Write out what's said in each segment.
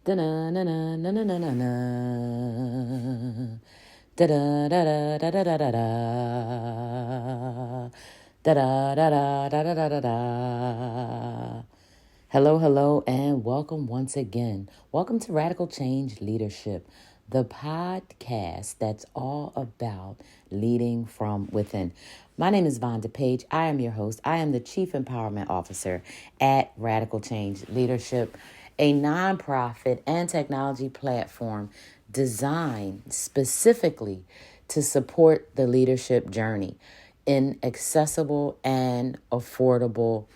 Da-na-na-na-na-na-na-na. Da-da-da-da-da-da-da-da-da. Da-da-da-da-da-da-da-da. Hello, hello, and welcome once again. Welcome to Radical Change Leadership, the podcast that's all about leading from within. My name is Vonda Page. I am your host. I am the Chief Empowerment Officer at Radical Change Leadership, a nonprofit and technology platform designed specifically to support the leadership journey in accessible and affordable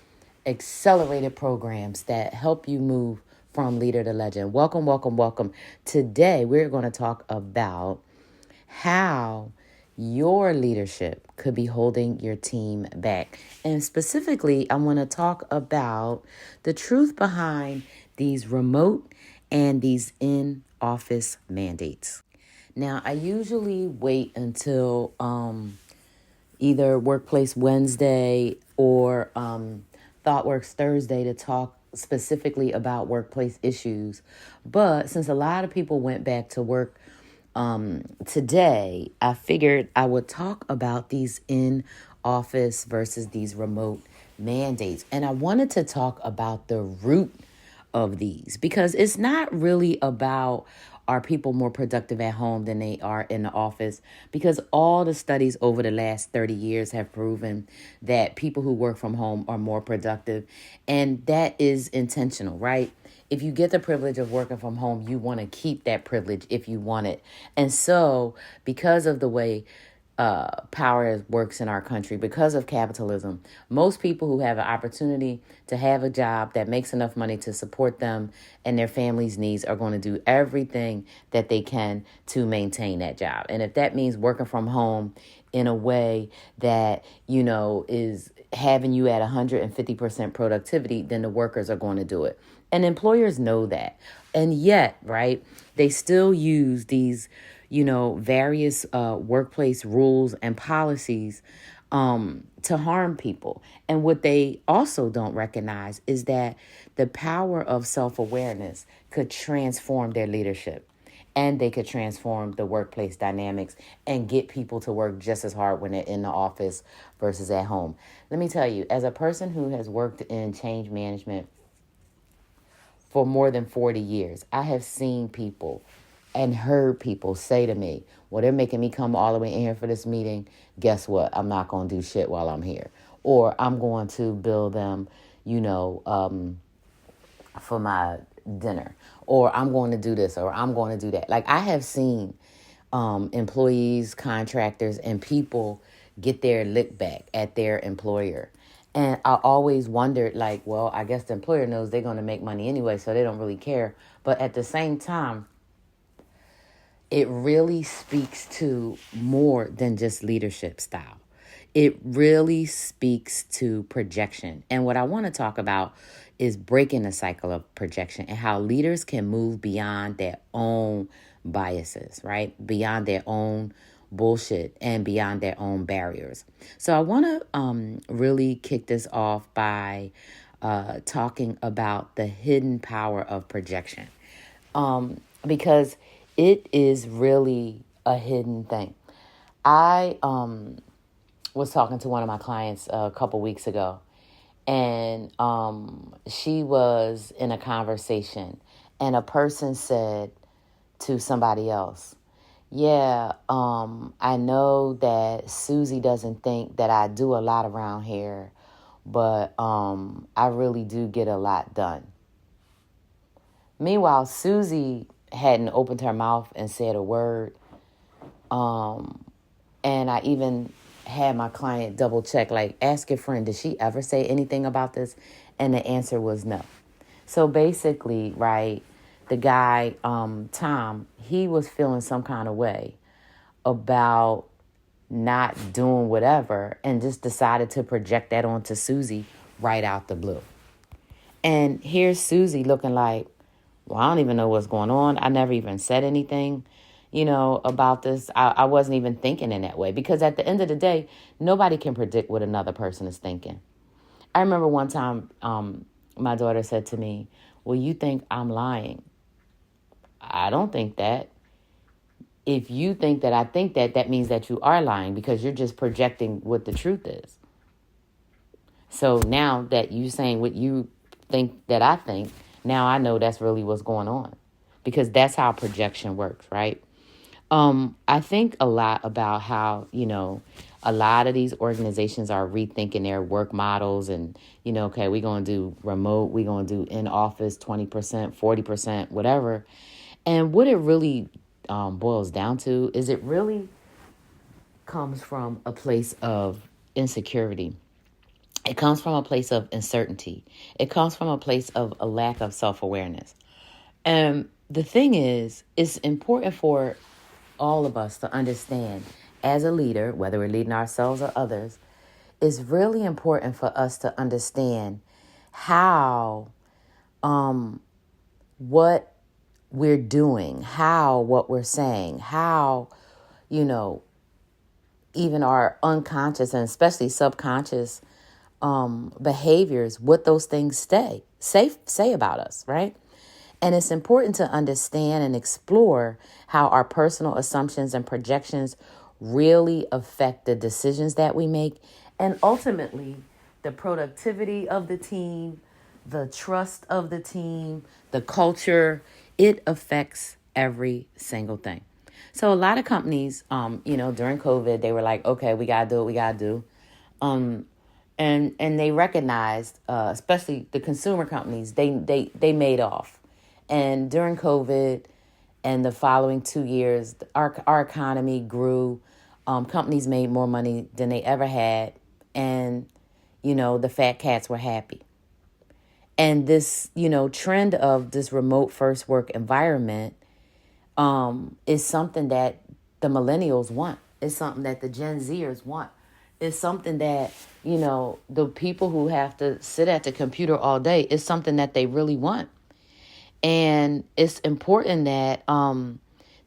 accelerated programs that help you move from leader to legend. Welcome, welcome, welcome. Today, we're going to talk about how your leadership could be holding your team back. And specifically, I want to talk about the truth behind these remote and these in-office mandates. Now, I usually wait until either Workplace Wednesday or ThoughtWorks Thursday to talk specifically about workplace issues. But since a lot of people went back to work today, I figured I would talk about these in-office versus these remote mandates. And I wanted to talk about the root of these because it's not really about are people more productive at home than they are in the office, because all the studies over the last 30 years have proven that people who work from home are more productive, and that is intentional, right? If you get the privilege of working from home, you want to keep that privilege if you want it. And so because of the way power works in our country, because of capitalism, most people who have an opportunity to have a job that makes enough money to support them and their family's needs are going to do everything that they can to maintain that job. And if that means working from home in a way that, is having you at 150% productivity, then the workers are going to do it. And employers know that. And yet, right, they still use these various workplace rules and policies to harm people. And what they also don't recognize is that the power of self-awareness could transform their leadership, and they could transform the workplace dynamics and get people to work just as hard when they're in the office versus at home. Let me tell you, as a person who has worked in change management for more than 40 years, I have seen people and heard people say to me, well, they're making me come all the way in here for this meeting. Guess what? I'm not going to do shit while I'm here. Or I'm going to bill them, for my dinner. Or I'm going to do this, or I'm going to do that. Like, I have seen employees, contractors, and people get their lick back at their employer. And I always wondered, like, well, I guess the employer knows they're going to make money anyway, so they don't really care. But at the same time, it really speaks to more than just leadership style. It really speaks to projection. And what I want to talk about is breaking the cycle of projection and how leaders can move beyond their own biases, right? Beyond their own bullshit and beyond their own barriers. So I want to really kick this off by talking about the hidden power of projection, because it is really a hidden thing. I was talking to one of my clients a couple weeks ago, and she was in a conversation, and a person said to somebody else, yeah, I know that Susie doesn't think that I do a lot around here, but I really do get a lot done. Meanwhile, Susie hadn't opened her mouth and said a word. And I even had my client double check, like, ask your friend, did she ever say anything about this? And the answer was no. So basically, right, the guy, Tom, he was feeling some kind of way about not doing whatever and just decided to project that onto Susie right out the blue. And here's Susie looking like, well, I don't even know what's going on. I never even said anything, about this. I wasn't even thinking in that way, because at the end of the day, nobody can predict what another person is thinking. I remember one time my daughter said to me, well, you think I'm lying? I don't think that. If you think that I think that, that means that you are lying because you're just projecting what the truth is. So now that you saying what you think that I think, now I know that's really what's going on, because that's how projection works, right? I think a lot about how, a lot of these organizations are rethinking their work models and, okay, we're going to do remote, we're going to do in office 20%, 40%, whatever. And what it really boils down to is it really comes from a place of insecurity. It comes from a place of uncertainty. It comes from a place of a lack of self-awareness. And the thing is, it's important for all of us to understand as a leader, whether we're leading ourselves or others, it's really important for us to understand how what we're doing, how what we're saying, how, even our unconscious and especially subconscious behaviors, what those things say about us, right? And it's important to understand and explore how our personal assumptions and projections really affect the decisions that we make, and ultimately the productivity of the team, the trust of the team, the culture. It affects every single thing. So a lot of companies, during COVID, they were like, okay, we got to do what we got to do. And they recognized, especially the consumer companies, they made off. And during COVID and the following 2 years, our economy grew. Companies made more money than they ever had. And, the fat cats were happy. And this, trend of this remote first work environment is something that the millennials want. It's something that the Gen Zers want. It's something that, the people who have to sit at the computer all day, it's something that they really want. And it's important that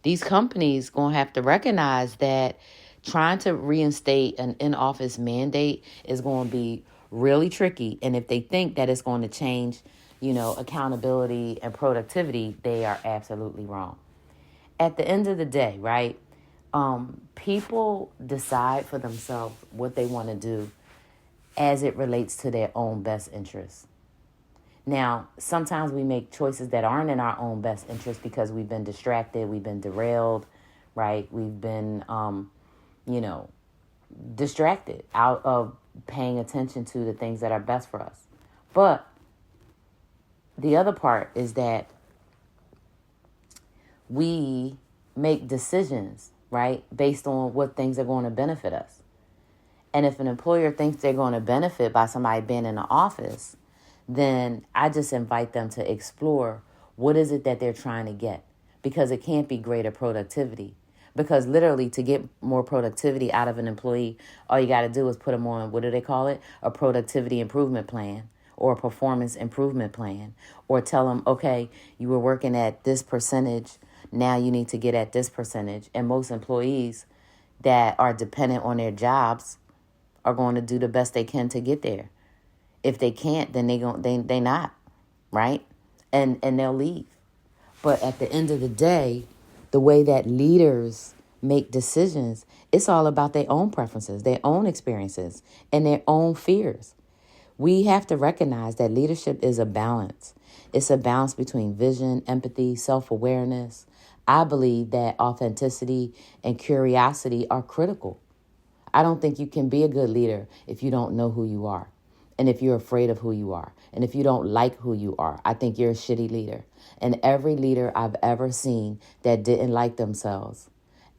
these companies going to have to recognize that trying to reinstate an in-office mandate is going to be really tricky. And if they think that it's going to change, accountability and productivity, they are absolutely wrong. At the end of the day, right, people decide for themselves what they want to do as it relates to their own best interests. Now, sometimes we make choices that aren't in our own best interest because we've been distracted, we've been derailed, right? We've been, distracted out of paying attention to the things that are best for us. But the other part is that we make decisions, right, based on what things are going to benefit us. And if an employer thinks they're going to benefit by somebody being in the office, then I just invite them to explore what is it that they're trying to get, because it can't be greater productivity. Because literally, to get more productivity out of an employee, all you got to do is put them on, what do they call it? A productivity improvement plan or a performance improvement plan, or tell them, okay, you were working at this percentage, now you need to get at this percentage. And most employees that are dependent on their jobs are going to do the best they can to get there. If they can't, then they not, right? And they'll leave. But at the end of the day, the way that leaders make decisions, it's all about their own preferences, their own experiences, and their own fears. We have to recognize that leadership is a balance. It's a balance between vision, empathy, self-awareness. I believe that authenticity and curiosity are critical. I don't think you can be a good leader if you don't know who you are. And if you're afraid of who you are, and if you don't like who you are, I think you're a shitty leader. And every leader I've ever seen that didn't like themselves,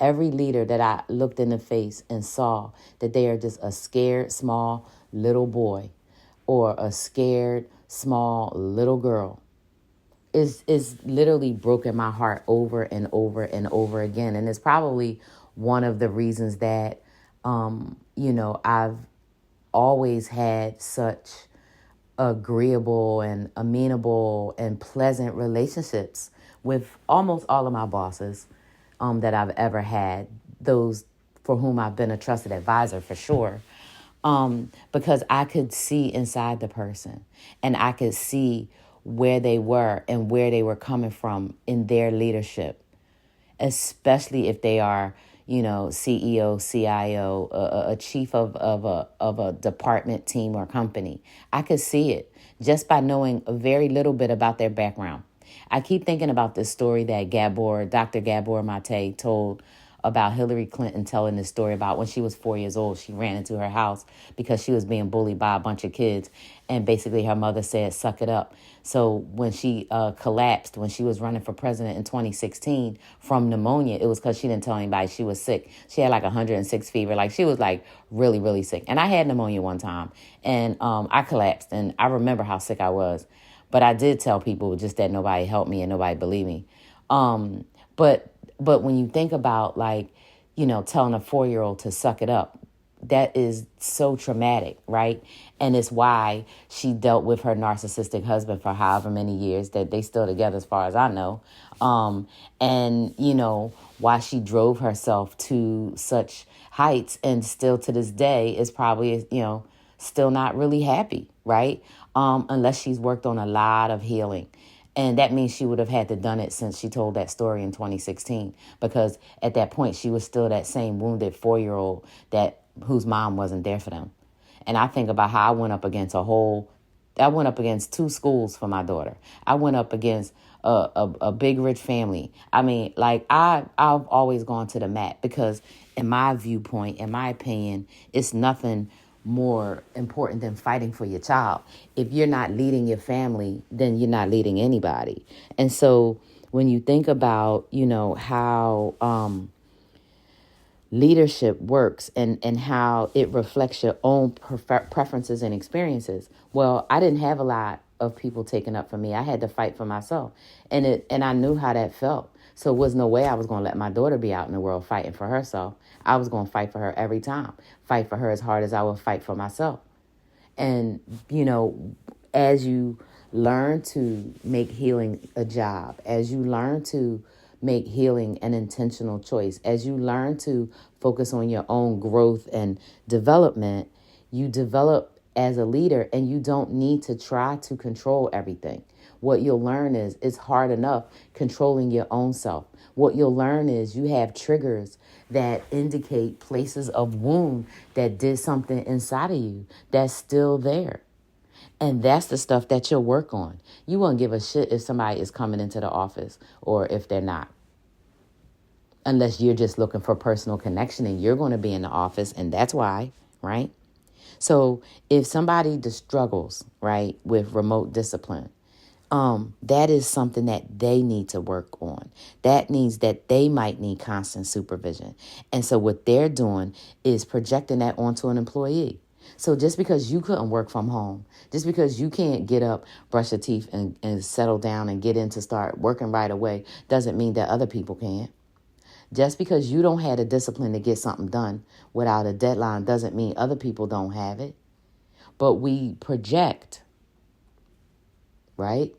every leader that I looked in the face and saw that they are just a scared, small little boy or a scared, small little girl, is literally broken my heart over and over and over again. And it's probably one of the reasons that, I've always had such agreeable and amenable and pleasant relationships with almost all of my bosses that I've ever had, those for whom I've been a trusted advisor for sure, because I could see inside the person and I could see where they were and where they were coming from in their leadership, especially if they are, CEO, CIO, a chief of a department, team, or company. I could see it just by knowing a very little bit about their background. I keep thinking about this story that Dr. Gabor Mate told about Hillary Clinton, telling this story about when she was 4 years old. She ran into her house because she was being bullied by a bunch of kids. And basically her mother said, suck it up. So when she collapsed, when she was running for president in 2016 from pneumonia, it was because she didn't tell anybody she was sick. She had like 106 fever. Like she was like really, really sick. And I had pneumonia one time and I collapsed and I remember how sick I was. But I did tell people just that nobody helped me and nobody believed me. But when you think about telling a 4-year-old to suck it up, that is so traumatic, right? And it's why she dealt with her narcissistic husband for however many years, that they still together as far as I know. Why she drove herself to such heights and still to this day is probably, still not really happy, right? Unless she's worked on a lot of healing. And that means she would have had to done it since she told that story in 2016, because at that point she was still that same wounded 4-year-old whose mom wasn't there for them. And I think about how I went up against two schools for my daughter. I went up against a big rich family. I mean, I've always gone to the mat because in my viewpoint, in my opinion, it's nothing more important than fighting for your child. If you're not leading your family, then you're not leading anybody. And so when you think about, how leadership works and how it reflects your own preferences and experiences, well, I didn't have a lot of people taking up for me. I had to fight for myself. And I knew how that felt. So there was no way I was going to let my daughter be out in the world fighting for herself. I was going to fight for her every time. Fight for her as hard as I would fight for myself. And, as you learn to make healing a job, as you learn to make healing an intentional choice, as you learn to focus on your own growth and development, you develop as a leader and you don't need to try to control everything. What you'll learn is it's hard enough controlling your own self. What you'll learn is you have triggers that indicate places of wound that did something inside of you that's still there. And that's the stuff that you'll work on. You won't give a shit if somebody is coming into the office or if they're not. Unless you're just looking for personal connection and you're going to be in the office and that's why, right? So if somebody struggles, right, with remote discipline, that is something that they need to work on. That means that they might need constant supervision. And so what they're doing is projecting that onto an employee. So just because you couldn't work from home, just because you can't get up, brush your teeth and settle down and get in to start working right away, doesn't mean that other people can't. Just because you don't have the discipline to get something done without a deadline doesn't mean other people don't have it. But we project, right?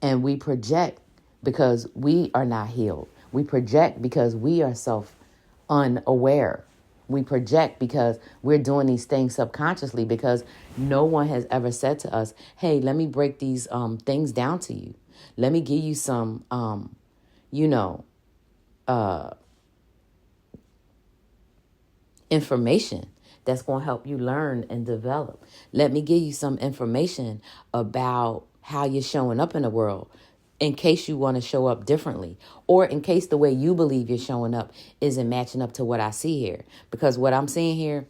And we project because we are not healed. We project because we are unaware. We project because we're doing these things subconsciously because no one has ever said to us, hey, let me break these things down to you. Let me give you some, information that's going to help you learn and develop. Let me give you some information about how you're showing up in the world in case you want to show up differently or in case the way you believe you're showing up isn't matching up to what I see here. Because what I'm seeing here,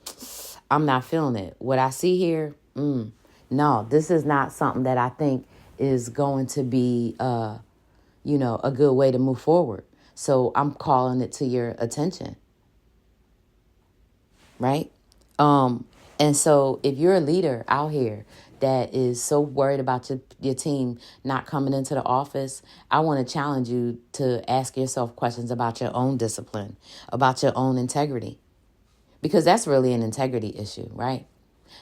I'm not feeling it. What I see here, no, this is not something that I think is going to be, a good way to move forward. So I'm calling it to your attention. Right? And so if you're a leader out here that is so worried about your team not coming into the office, I want to challenge you to ask yourself questions about your own discipline, about your own integrity, because that's really an integrity issue, right?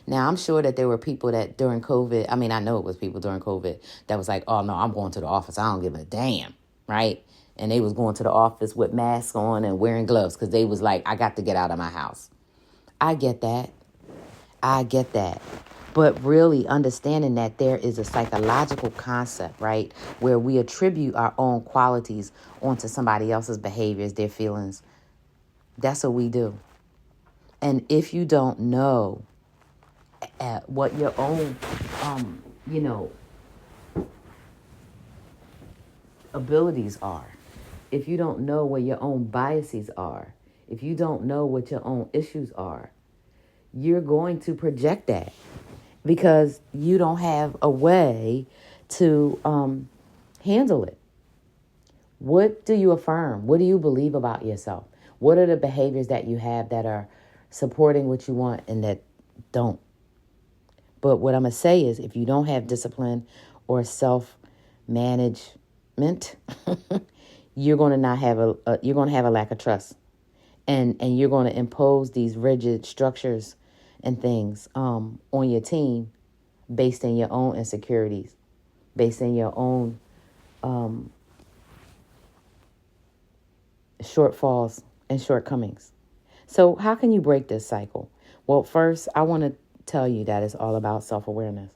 Now, I'm sure that there were people that during COVID, I know it was people during COVID that was like, oh, no, I'm going to the office. I don't give a damn, right? And they was going to the office with masks on and wearing gloves because they was like, I got to get out of my house. I get that. But really understanding that there is a psychological concept, right, where we attribute our own qualities onto somebody else's behaviors, their feelings. That's what we do. And if you don't know what your own, you know, abilities are, if you don't know what your own biases are, if you don't know what your own issues are, you're going to project that because you don't have a way to handle it. What do you affirm? What do you believe about yourself? What are the behaviors that you have that are supporting what you want and that don't? But what I'm going to say is if you don't have discipline or self-management, you're going to not have you're going to have a lack of trust. And you're going to impose these rigid structures and things on your team based on your own insecurities, based on your own shortfalls and shortcomings. So how can you break this cycle? Well, first, I want to tell you that it's all about self-awareness.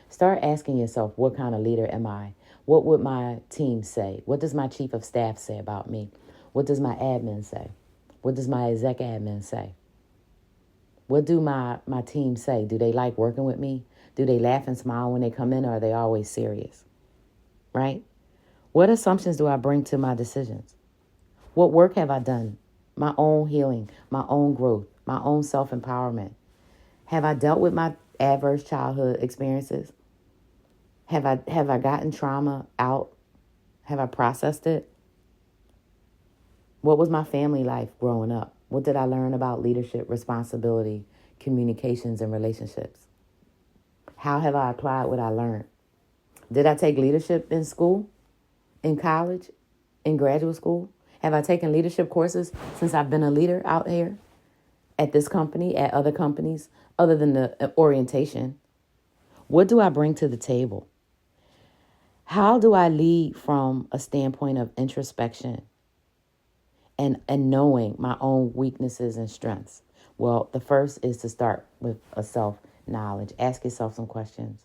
Start asking yourself, what kind of leader am I? What would my team say? What does my chief of staff say about me? What does my admin say? What does my exec admin say? What do my team say? Do they like working with me? Do they laugh and smile when they come in, or are they always serious? Right? What assumptions do I bring to my decisions? What work have I done? My own healing, my own growth, my own self-empowerment. Have I dealt with my adverse childhood experiences? Have I gotten trauma out? Have I processed it? What was my family life growing up? What did I learn about leadership, responsibility, communications, and relationships? How have I applied what I learned? Did I take leadership in school, in college, in graduate school? Have I taken leadership courses since I've been a leader out here at this company, at other companies, other than the orientation? What do I bring to the table? How do I lead from a standpoint of introspection and knowing my own weaknesses and strengths? Well, the first is to start with a self-knowledge. Ask yourself some questions.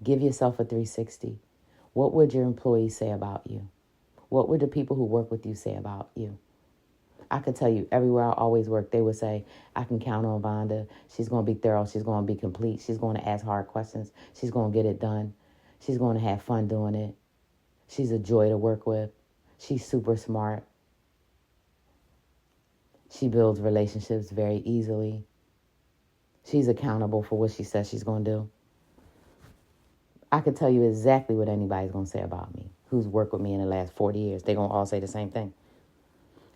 Give yourself a 360. What would your employees say about you? What would the people who work with you say about you? I could tell you, everywhere I always work, they would say, I can count on Vonda. She's going to be thorough. She's going to be complete. She's going to ask hard questions. She's going to get it done. She's going to have fun doing it. She's a joy to work with. She's super smart. She builds relationships very easily. She's accountable for what she says she's going to do. I could tell you exactly what anybody's going to say about me who's worked with me in the last 40 years. They're going to all say the same thing.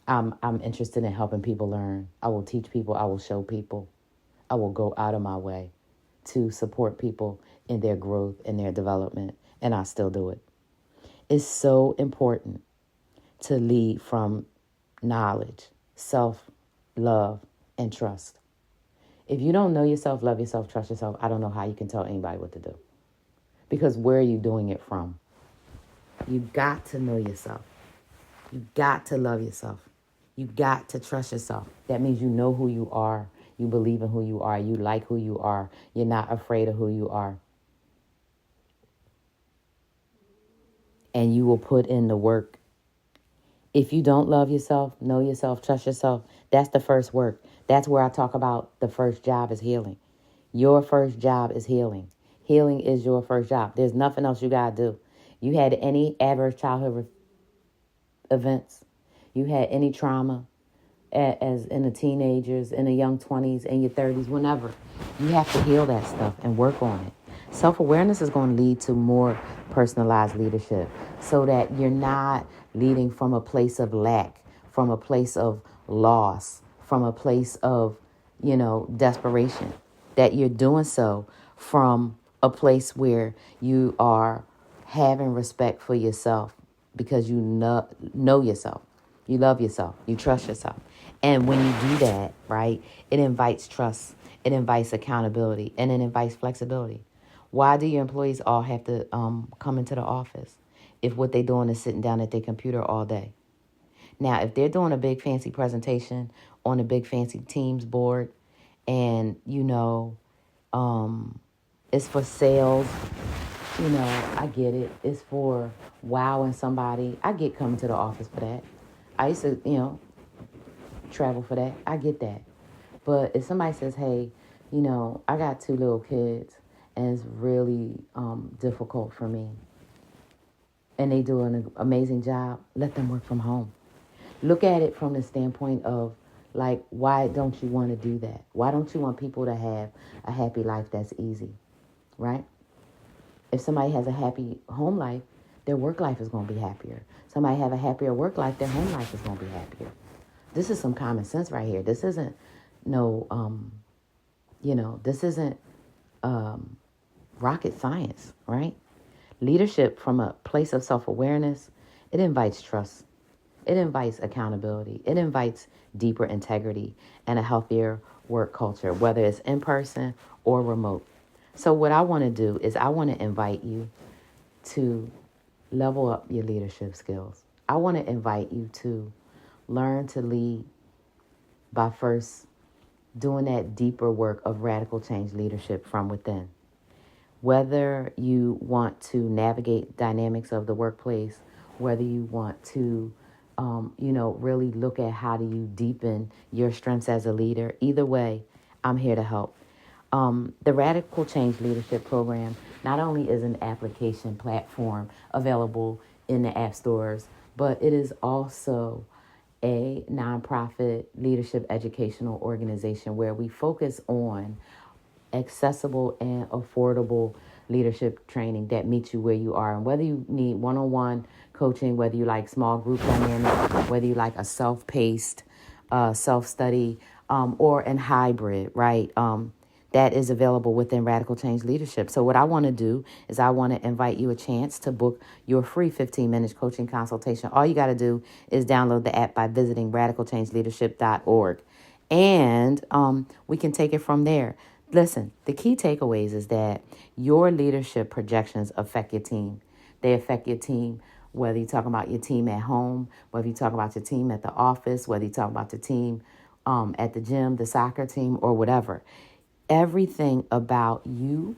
I'm interested in helping people learn. I will teach people. I will show people. I will go out of my way to support people in their growth and their development, and I still do it. It's so important to lead from knowledge, self-love, and trust. If you don't know yourself, love yourself, trust yourself, I don't know how you can tell anybody what to do. Because where are you doing it from? You've got to know yourself. You've got to love yourself. You've got to trust yourself. That means you know who you are. You believe in who you are. You like who you are. You're not afraid of who you are. And you will put in the work. If you don't love yourself, know yourself, trust yourself, that's the first work. That's where I talk about the first job is healing. Your first job is healing. Healing is your first job. There's nothing else you got to do. You had any adverse childhood events, you had any trauma as in the teenagers, in the young 20s, in your 30s, whenever. You have to heal that stuff and work on it. Self-awareness is going to lead to more personalized leadership so that you're not leading from a place of lack, from a place of loss, from a place of, desperation. That you're doing so from a place where you are having respect for yourself because you know yourself. You love yourself. You trust yourself. And when you do that, right, it invites trust. It invites accountability. And it invites flexibility. Why do your employees all have to come into the office if what they're doing is sitting down at their computer all day? Now, if they're doing a big fancy presentation on a big fancy Teams board and, It's for sales. I get it. It's for wowing somebody. I get coming to the office for that. I used to, travel for that. I get that. But if somebody says, hey, I got two little kids and it's really difficult for me and they do an amazing job, let them work from home. Look at it from the standpoint of, like, why don't you want to do that? Why don't you want people to have a happy life that's easy, right? If somebody has a happy home life, their work life is going to be happier. Somebody have a happier work life, their home life is going to be happier. This is some common sense right here. This isn't this isn't rocket science, right? Leadership from a place of self-awareness, it invites trust. It invites accountability. It invites deeper integrity and a healthier work culture, whether it's in person or remote. So what I want to do is I want to invite you to level up your leadership skills. I want to invite you to learn to lead by first doing that deeper work of radical change leadership from within. Whether you want to navigate dynamics of the workplace, whether you want to, really look at how do you deepen your strengths as a leader, either way, I'm here to help. The Radical Change Leadership Program not only is an application platform available in the app stores, but it is also a nonprofit leadership educational organization where we focus on accessible and affordable leadership training that meets you where you are. And whether you need one-on-one coaching, whether you like small group dynamics, whether you like a self-paced self-study or in hybrid, right? That is available within Radical Change Leadership. So what I want to do is I want to invite you a chance to book your free 15-minute coaching consultation. All you got to do is download the app by visiting radicalchangeleadership.org. And we can take it from there. Listen, the key takeaways is that your leadership projections affect your team. They affect your team, whether you're talking about your team at home, whether you're talking about your team at the office, whether you're talking about the team at the gym, the soccer team, or whatever. Everything about you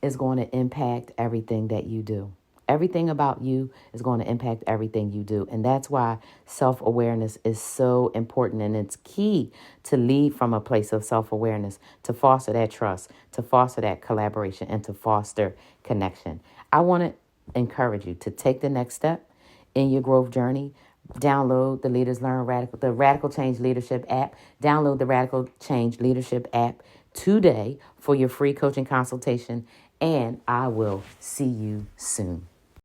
is going to impact everything that you do. Everything about you is going to impact everything you do. And that's why self-awareness is so important. And it's key to lead from a place of self-awareness, to foster that trust, to foster that collaboration, and to foster connection. I want to encourage you to take the next step in your growth journey. Download the the Radical Change Leadership app. Download the Radical Change Leadership app today for your free coaching consultation. And I will see you soon.